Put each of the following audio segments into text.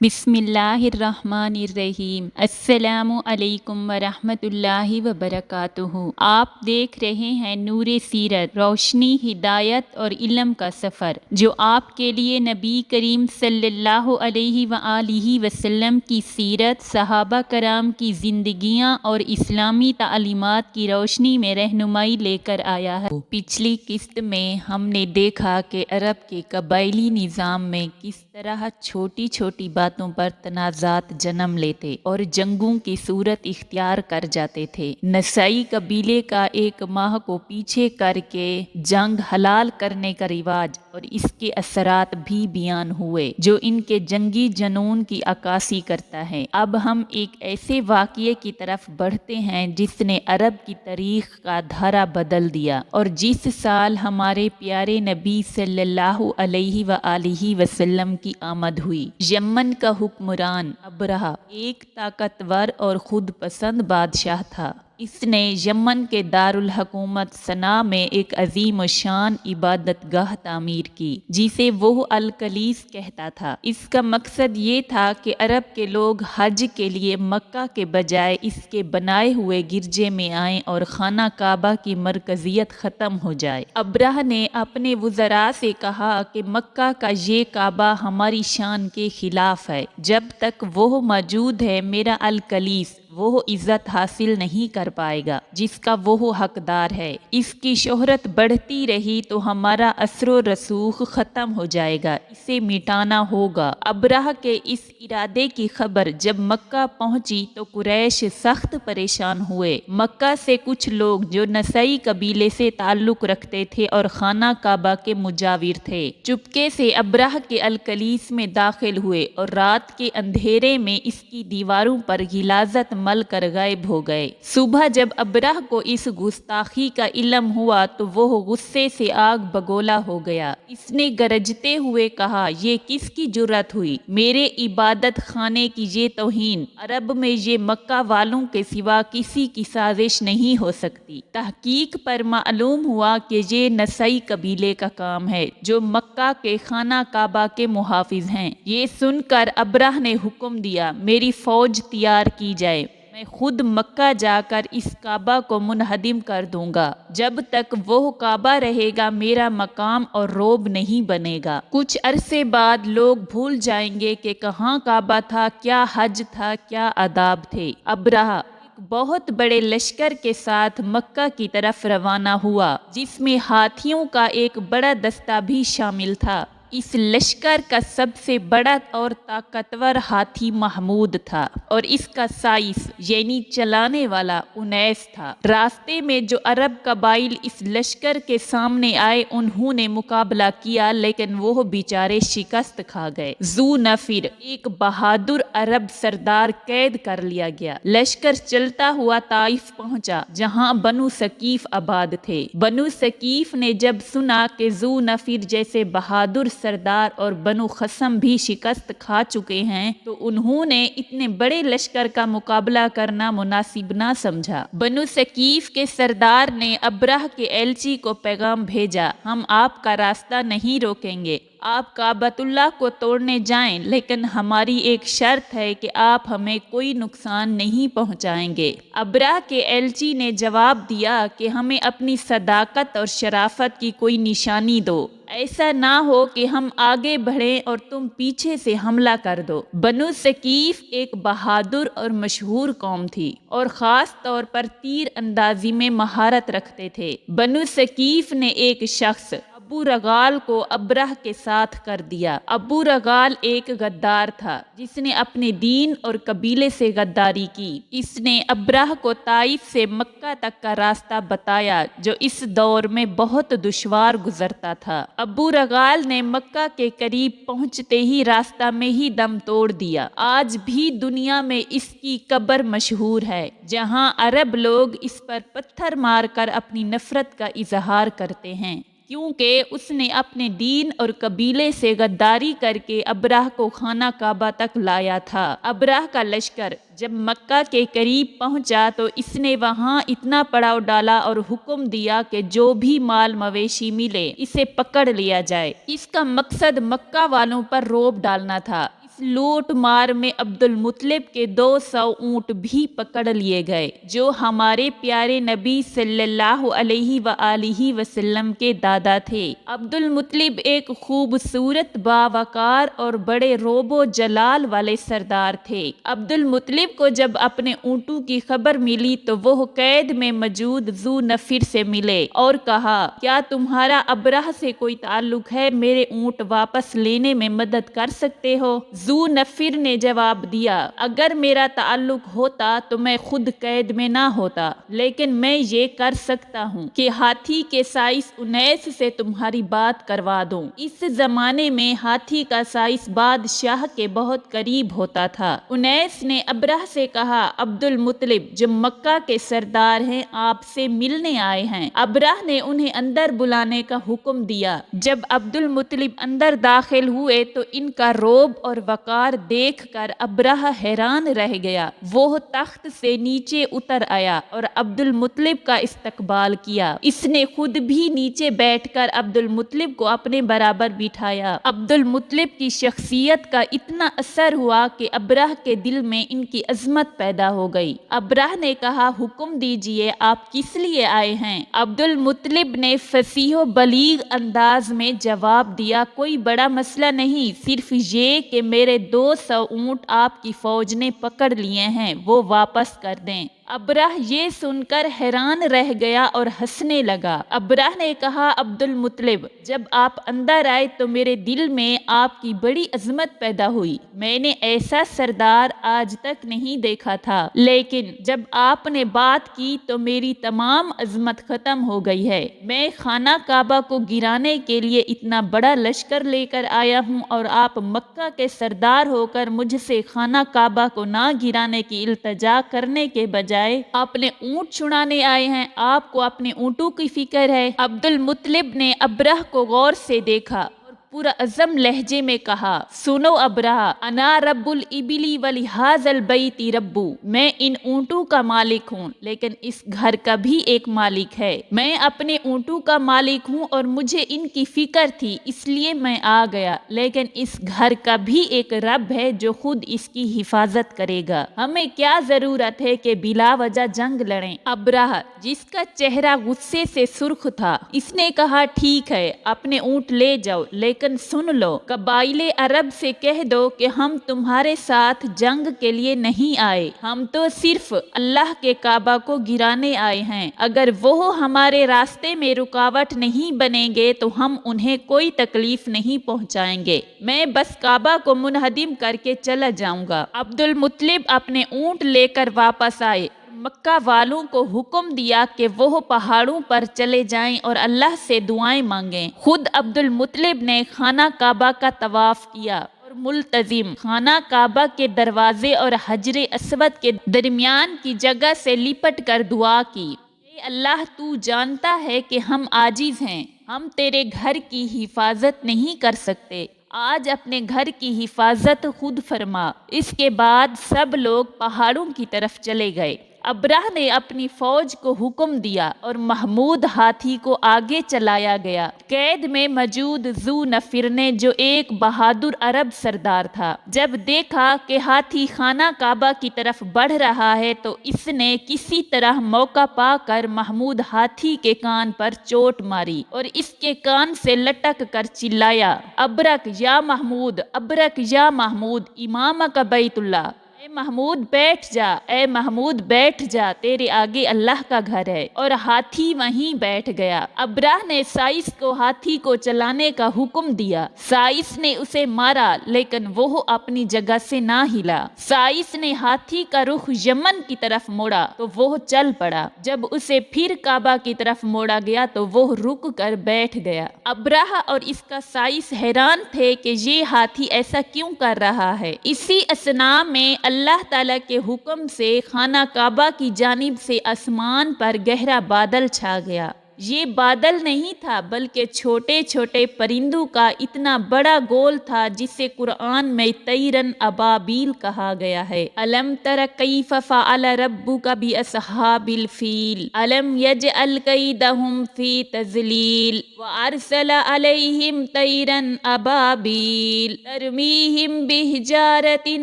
बिस्मिल्लाहिर्रहमानिर्रहीम। अस्सलामु अलैकुम वरहमतुल्लाहि वबरकातुहू। आप देख रहे हैं नूरे सीरत, रोशनी, हिदायत और इल्म का सफ़र, जो आपके लिए नबी करीम सल्लल्लाहु अलैहि वआलिहि वसल्लम की सीरत, सहाबा कराम की ज़िंदगियाँ और इस्लामी तालीमात की रोशनी में रहनुमाई लेकर आया है। पिछली किस्त में हमने देखा कि अरब के कबायली निज़ाम में किस तरह छोटी छोटी बातों पर तनाज़ात जन्म लेते और जंगों की सूरत इख्तियार कर जाते थे। नसाई कबीले का एक माह को पीछे करके जंग हलाल करने का रिवाज और इसके असरात भी बयान हुए, जो इनके जंगी जनून की अक्कासी करता है। अब हम एक ऐसे वाक़ये की तरफ बढ़ते हैं जिसने अरब की तारीख का धारा बदल दिया और जिस साल हमारे प्यारे नबी सल्लल्लाहु अलैहि वआलिहि वसल्लम की आमद हुई। यमन का हुक्मरान अबरहा एक ताकतवर और खुद पसंद बादशाह था। इसने यमन के दारुल हुकूमत सना में एक अजीम शान इबादतगाह तामीर की, जिसे वो अल-कलीस कहता था। इसका मकसद ये था कि अरब के लोग हज के लिए मक्का के बजाय इसके बनाए हुए गिरजे में आएं और खाना काबा की मरकजियत ख़त्म हो जाए। अबरहा ने अपने वज़रा से कहा कि मक्का का ये काबा हमारी शान के खिलाफ है। जब तक वो मौजूद है, मेरा अल-कलीस वो इज़्ज़त हासिल नहीं कर पाएगा जिसका वो हकदार है। इसकी शोहरत बढ़ती रही तो हमारा असरो रसूख ख़त्म हो जाएगा, इसे मिटाना होगा। अबरहा के इस इरादे की खबर जब मक्का पहुंची तो कुरैश सख्त परेशान हुए। मक्का से कुछ लोग जो नसई कबीले से ताल्लुक़ रखते थे और खाना काबा के मुजाविर थे, चुपके से अबरहा के अल-कलीस में दाखिल हुए और रात के अंधेरे में इसकी दीवारों पर गिलाजत मल कर गायब हो गए। सुबह जब अबरहा को इस गुस्ताखी का इल्म हुआ तो वो गुस्से से आग बगोला हो गया। इसने गरजते हुए कहा, ये किसकी जुर्रत हुई, मेरे इबादत खाने की ये तौहीन। अरब में ये मक्का वालों के सिवा किसी की साजिश नहीं हो सकती। तहकीक पर मालूम हुआ कि ये नसई कबीले का काम है जो मक्का के खाना काबा के मुहाफिज हैं। ये सुनकर अबरहा ने हुक्म दिया, मेरी फौज तैयार की जाए, मैं खुद मक्का जाकर इस काबा को मुनहदिम कर दूंगा। जब तक वो काबा रहेगा मेरा मकाम और रोब नहीं बनेगा। कुछ अरसे बाद लोग भूल जाएंगे कि कहाँ काबा था, क्या हज था, क्या आदाब थे। अबरहा बहुत बड़े लश्कर के साथ मक्का की तरफ रवाना हुआ, जिसमें हाथियों का एक बड़ा दस्ता भी शामिल था। इस लश्कर का सबसे बड़ा और ताकतवर हाथी महमूद था और इसका साइस यानी चलाने वाला उनैस था। रास्ते में जो अरब कबाइल इस लश्कर के सामने आए उन्होंने मुकाबला किया, लेकिन वो बेचारे शिकस्त खा गए। जू नफिर एक बहादुर अरब सरदार कैद कर लिया गया। लश्कर चलता हुआ ताइफ पहुंचा, जहां बनु सकीफ आबाद थे। बनु सकीफ ने जब सुना कि जू नफिर जैसे बहादुर सरदार और बनु खसम भी शिकस्त खा चुके हैं, तो उन्होंने इतने बड़े लश्कर का मुकाबला करना मुनासिब ना समझा। बनु सकीफ के सरदार ने अबरहा के एलची को पैगाम भेजा, हम आपका रास्ता नहीं रोकेंगे, आप काबतुल्लाह को तोड़ने जाएं, लेकिन हमारी एक शर्त है कि आप हमें कोई नुकसान नहीं पहुंचाएंगे। अबरहा के एलची ने जवाब दिया कि हमें अपनी सदाकत और शराफत की कोई निशानी दो, ऐसा ना हो कि हम आगे बढ़ें और तुम पीछे से हमला कर दो। बनु सकीफ एक बहादुर और मशहूर कौम थी और ख़ास तौर पर तीर अंदाजी में महारत रखते थे। बनु सकीफ ने एक शख्स अबू रगाल को अबरहा के साथ कर दिया। अबू रगाल एक गद्दार था जिसने अपने दीन और कबीले से गद्दारी की। इसने अबरहा को ताइफ से मक्का तक का रास्ता बताया, जो इस दौर में बहुत दुश्वार गुजरता था। अबू रगाल ने मक्का के करीब पहुंचते ही रास्ता में ही दम तोड़ दिया। आज भी दुनिया में इसकी कब्र मशहूर है, जहां अरब लोग इस पर पत्थर मारकर अपनी नफरत का इजहार करते हैं, क्योंकि उसने अपने दीन और कबीले से गद्दारी करके अबरहा को खाना काबा तक लाया था। अबरहा का लश्कर जब मक्का के करीब पहुंचा तो इसने वहां इतना पड़ाव डाला और हुक्म दिया कि जो भी माल मवेशी मिले इसे पकड़ लिया जाए। इसका मकसद मक्का वालों पर रोब डालना था। इस लूट मार में अब्दुल मुत्तलिब के 200 ऊँट भी पकड़ लिए गए जो हमारे प्यारे नबी सल्लल्लाहु अलैहि व आलिहि वसल्लम के दादा थे। अब्दुल मुत्तलिब एक खूबसूरत, बावकार और बड़े रोबो जलाल वाले सरदार थे। अब्दुल मुत्तलिब को जब अपने ऊँटों की खबर मिली तो वो कैद में मौजूद ज़ू नफिर से मिले और कहा, क्या तुम्हारा अब्राह से कोई ताल्लुक है? मेरे ऊँट वापस लेने में मदद कर सकते हो? ज़ू नफिर ने जवाब दिया, अगर मेरा ताल्लुक होता तो मैं खुद कैद में ना होता, लेकिन मैं ये कर सकता हूँ कि हाथी के साइस उनैस से तुम्हारी बात करवा दूं। इस जमाने में हाथी का साइस बादशाह के बहुत करीब होता था। उनैस ने अब्राह से कहा, अब्दुल मुत्तलिब जो मक्का के सरदार हैं आपसे मिलने आए हैं। अब्राह ने उन्हें अंदर बुलाने का हुक्म दिया। जब अब्दुल मुत्तलिब अंदर दाखिल हुए तो इनका रोब और वकार देखकर अब्राह हैरान रह गया। वो तख्त से नीचे उतर आया और अब्दुल मुत्तलिब का इस्तकबाल किया। इसने खुद भी नीचे बैठकर अब्दुल मुत्तलिब को अपने बराबर बिठाया। अब्दुल मुत्तलिब की शख्सियत का इतना असर हुआ कि अब्राह के दिल में इनकी अजमत पैदा हो गई। अब्राह ने कहा, हुक्म दीजिए, आप किस लिए आए हैं? अब्दुल मुत्तलिब ने फसीह बलीग अंदाज में जवाब दिया, कोई बड़ा मसला नहीं, सिर्फ ये कि मेरे 200 ऊँट आपकी फौज ने पकड़ लिए हैं, वो वापस कर दें। अब्राह ये सुनकर हैरान रह गया और हंसने लगा। अब्राह ने कहा, अब्दुल मुत्तलिब जब आप अंदर आए तो मेरे दिल में आपकी बड़ी अजमत पैदा हुई। मैंने ऐसा सरदार आज तक नहीं देखा था, लेकिन जब आपने बात की तो मेरी तमाम अजमत खत्म हो गई है। मैं खाना काबा को गिराने के लिए इतना बड़ा लश्कर लेकर आया हूँ और आप मक्का के सरदार होकर मुझसे खाना काबा को ना गिराने की इल्तजा करने के बजाय आपने ऊँट छुड़ाने आए हैं। आपको अपने ऊँटों की फिक्र है। अब्दुल मुत्तलिब ने अब्राह को गौर से देखा पूरा अज़म लहजे में कहा, सुनो अब्राह, अना रब्बुल इबिली वली हाज़ल बैती रब्बू, मैं इन ऊँटों का मालिक हूँ, लेकिन इस घर का भी एक मालिक है। मैं अपने ऊँटों का मालिक हूँ और मुझे इनकी फिक्र थी, इसलिए मैं आ गया, लेकिन इस घर का भी एक रब है जो खुद इसकी हिफाजत करेगा। हमें क्या जरूरत है कि बिला वजह जंग लड़ें। अब्राह, जिसका चेहरा गुस्से से सुर्ख था, इसने कहा, ठीक है, अपने ऊँट ले जाओ, लेकिन सुन लो, कबाइले अरब से कह दो कि हम तुम्हारे साथ जंग के लिए नहीं आए, हम तो सिर्फ अल्लाह के काबा को गिराने आए हैं। अगर वो हमारे रास्ते में रुकावट नहीं बनेंगे तो हम उन्हें कोई तकलीफ नहीं पहुंचाएंगे। मैं बस काबा को मुनहदिम करके चला जाऊंगा। अब्दुल मुत्तलिब अपने ऊँट लेकर वापस आए। मक्का वालों को हुक्म दिया कि वो पहाड़ों पर चले जाएं और अल्लाह से दुआएं मांगें। खुद अब्दुल मुत्तलिब ने खाना काबा का तवाफ किया और मुल्तजिम खाना काबा के दरवाजे और हजरे अस्वद के दरमियान की जगह से लिपट कर दुआ की, ए अल्लाह, तू जानता है कि हम आजिज हैं, हम तेरे घर की हिफाजत नहीं कर सकते, आज अपने घर की हिफाजत खुद फरमा। इसके बाद सब लोग पहाड़ों की तरफ चले गए। अब्राह ने अपनी फौज को हुक्म दिया और महमूद हाथी को आगे चलाया गया। कैद में मौजूद ज़ू नफिर ने, जो एक बहादुर अरब सरदार था, जब देखा कि हाथी खाना काबा की तरफ बढ़ रहा है तो इसने किसी तरह मौका पाकर महमूद हाथी के कान पर चोट मारी और इसके कान से लटक कर चिल्लाया, अबरक या महमूद, अबरक या महमूद, इमाम का बैतुल्लाह, ए महमूद बैठ जा, ए महमूद बैठ जा, तेरे आगे अल्लाह का घर है। और हाथी वहीं बैठ गया। अब्राह ने साइस को हाथी को चलाने का हुक्म दिया। साइस ने उसे मारा, लेकिन वो अपनी जगह से ना हिला। साइस ने हाथी का रुख यमन की तरफ मोड़ा तो वो चल पड़ा। जब उसे फिर काबा की तरफ मोड़ा गया तो वो रुक कर बैठ गया। अब्राह और इसका साइस हैरान थे कि ये हाथी ऐसा क्यों कर रहा है। इसी असना में अल्लाह ताला के हुक्म से खाना काबा की जानिब से आसमान पर गहरा बादल छा गया। یہ بادل نہیں تھا بلکہ چھوٹے چھوٹے پرندوں کا اتنا بڑا گول تھا جسے قرآن میں طیرن ابابیل کہا گیا ہے۔ الم تر کیف فعل ربک باصحاب الفیل الم یجعل کیدہم فی تضلیل وارسل علیہم طیرن ابابیل ترمیہم بحجارۃ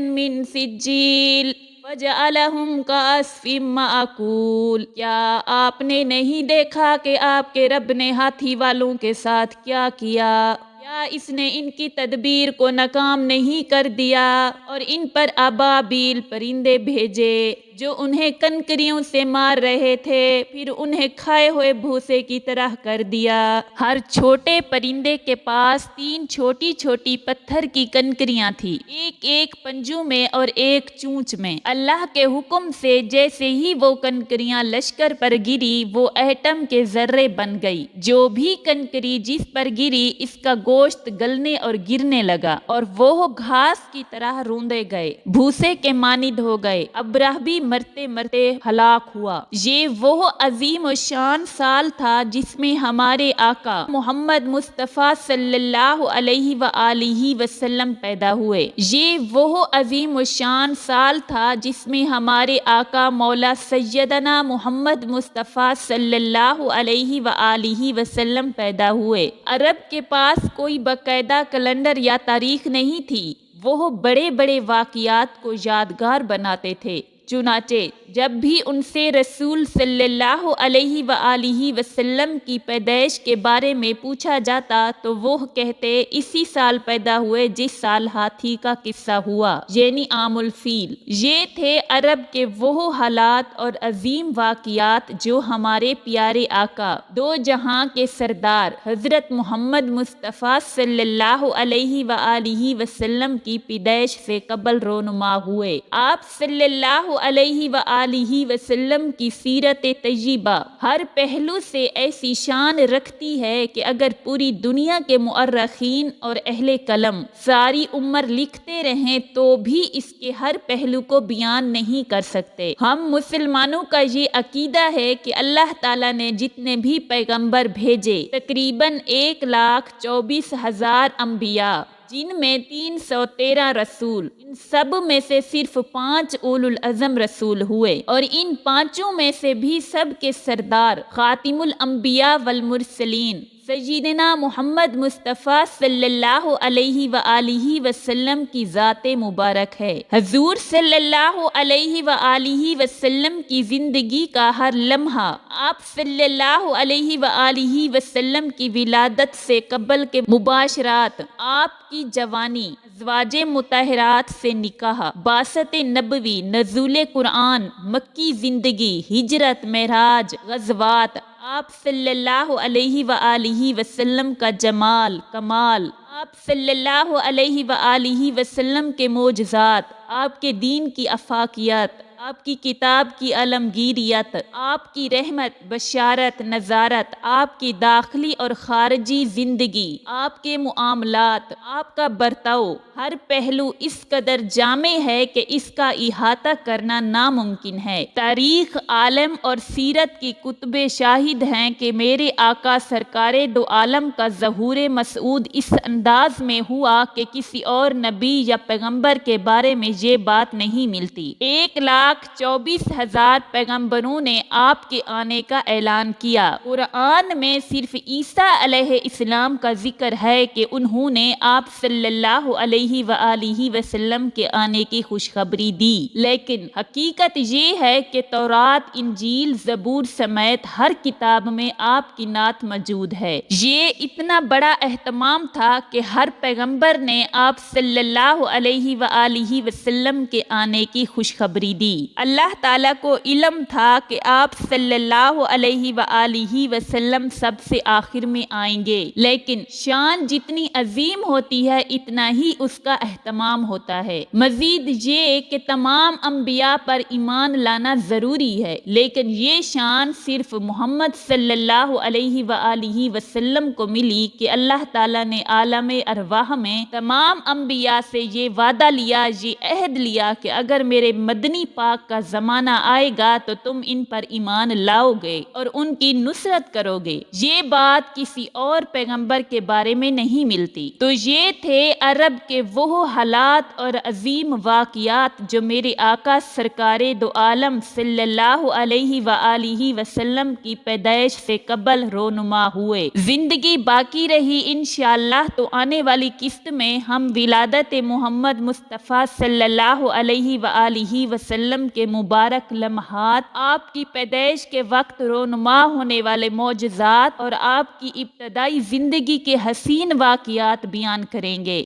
من سجیل وَجَعَلَهُمْ كَعَصْفٍ مَّأْکُولٍ۔ کیا آپ نے نہیں دیکھا کہ آپ کے رب نے ہاتھی والوں کے ساتھ کیا کیا؟ کیا اس نے ان کی تدبیر کو ناکام نہیں کر دیا اور ان پر ابابیل پرندے بھیجے جو انہیں کنکریوں سے مار رہے تھے، پھر انہیں کھائے ہوئے بھوسے کی طرح کر دیا۔ ہر چھوٹے پرندے کے پاس 3 چھوٹی چھوٹی پتھر کی کنکریاں تھی، ایک ایک پنجوں میں اور ایک چونچ میں۔ اللہ کے حکم سے جیسے ہی وہ کنکریاں لشکر پر گری وہ ایٹم کے ذرے بن گئی۔ جو بھی کنکری جس پر گری اس کا گوشت گلنے اور گرنے لگا اور وہ گھاس کی طرح روندے گئے، بھوسے کے مانند ہو گئے۔ ابرہ بھی مرتے مرتے ہلاک ہوا۔ یہ وہ عظیم و شان سال تھا جس میں ہمارے آقا محمد مصطفیٰ صلی اللہ علیہ وآلہ وسلم پیدا ہوئے۔ یہ وہ عظیم و شان سال تھا جس میں ہمارے آقا مولا سیدنا محمد مصطفیٰ صلی اللہ علیہ وآلہ وسلم پیدا ہوئے۔ عرب کے پاس کوئی باقاعدہ کیلنڈر یا تاریخ نہیں تھی، وہ بڑے بڑے واقعات کو یادگار بناتے تھے۔ چنانچہ جب بھی ان سے رسول صلی اللہ علیہ وآلہ وسلم کی پیدائش کے بارے میں پوچھا جاتا تو وہ کہتے اسی سال پیدا ہوئے جس سال ہاتھی کا قصہ ہوا، یعنی عام الفیل۔ یہ تھے عرب کے وہ حالات اور عظیم واقعات جو ہمارے پیارے آقا دو جہاں کے سردار حضرت محمد مصطفیٰ صلی اللہ علیہ وآلہ وسلم کی پیدائش سے قبل رونما ہوئے۔ آپ صلی اللہ علیہ وآلہ وسلم کی سیرت طیبہ ہر پہلو سے ایسی شان رکھتی ہے کہ اگر پوری دنیا کے مؤرخین اور اہل قلم ساری عمر لکھتے رہیں تو بھی اس کے ہر پہلو کو بیان نہیں کر سکتے۔ ہم مسلمانوں کا یہ عقیدہ ہے کہ اللہ تعالیٰ نے جتنے بھی پیغمبر بھیجے تقریباً 1,24,000 انبیاء، جن میں 313 رسول، ان سب میں سے صرف 5 اولو العزم رسول ہوئے، اور ان 5 میں سے بھی سب کے سردار خاتم الانبیاء والمرسلین سیدنا محمد مصطفیٰ صلی اللہ علیہ وآلہ وسلم کی ذات مبارک ہے۔ حضور صلی اللہ علیہ وآلہ وسلم کی زندگی کا ہر لمحہ آپ صلی اللہ علیہ وآلہ وسلم کی ولادت سے قبل کے مباشرات، آپ کی جوانی، ازواج مطہرات سے نکاح، بعثت نبوی، نزول قرآن، مکی زندگی، ہجرت، معراج، غزوات، آپ صلی اللہ علیہ وآلہ وسلم کا جمال، کمال، آپ صلی اللہ علیہ وآلہ وسلم کے معجزات، آپ کے دین کی افاقیت، آپ کی کتاب کی عالمگیریت، آپ کی رحمت، بشارت، نظارت، آپ کی داخلی اور خارجی زندگی، آپ کے معاملات، آپ کا برتاؤ، ہر پہلو اس قدر جامع ہے کہ اس کا احاطہ کرنا ناممکن ہے۔ تاریخ، عالم اور سیرت کی کتب شاہد ہیں کہ میرے آقا سرکار دو عالم کا ظہور مسعود اس انداز میں ہوا کہ کسی اور نبی یا پیغمبر کے بارے میں یہ بات نہیں ملتی۔ 1,24,000 پیغمبروں نے آپ کے آنے کا اعلان کیا۔ قرآن میں صرف عیسیٰ علیہ السلام کا ذکر ہے کہ انہوں نے آپ صلی اللہ علیہ وآلہ وسلم کے آنے کی خوشخبری دی، لیکن حقیقت یہ ہے کہ تورات، انجیل، زبور سمیت ہر کتاب میں آپ کی نعت موجود ہے۔ یہ اتنا بڑا اہتمام تھا کہ ہر پیغمبر نے آپ صلی اللہ علیہ وآلہ وسلم کے آنے کی خوشخبری دی۔ اللہ تعالیٰ کو علم تھا کہ آپ صلی اللہ علیہ وآلہ وسلم سب سے آخر میں آئیں گے، لیکن شان جتنی عظیم ہوتی ہے اتنا ہی اس اس کا اہتمام ہوتا ہے۔ مزید یہ کہ تمام انبیاء پر ایمان لانا ضروری ہے، لیکن یہ شان صرف محمد صلی اللہ علیہ وآلہ وسلم کو ملی کہ اللہ تعالیٰ نے عالم ارواح میں تمام انبیاء سے یہ وعدہ لیا، یہ عہد لیا کہ اگر میرے مدنی پاک کا زمانہ آئے گا تو تم ان پر ایمان لاؤ گے اور ان کی نصرت کرو گے۔ یہ بات کسی اور پیغمبر کے بارے میں نہیں ملتی۔ تو یہ تھے عرب کے وہ حالات اور عظیم واقعات جو میرے آقا سرکار دو عالم صلی اللہ علیہ وآلہ وسلم کی پیدائش سے قبل رونما ہوئے۔ زندگی باقی رہی انشاءاللہ تو آنے والی قسط میں ہم ولادت محمد مصطفیٰ صلی اللہ علیہ وآلہ وسلم کے مبارک لمحات، آپ کی پیدائش کے وقت رونما ہونے والے معجزات اور آپ کی ابتدائی زندگی کے حسین واقعات بیان کریں گے۔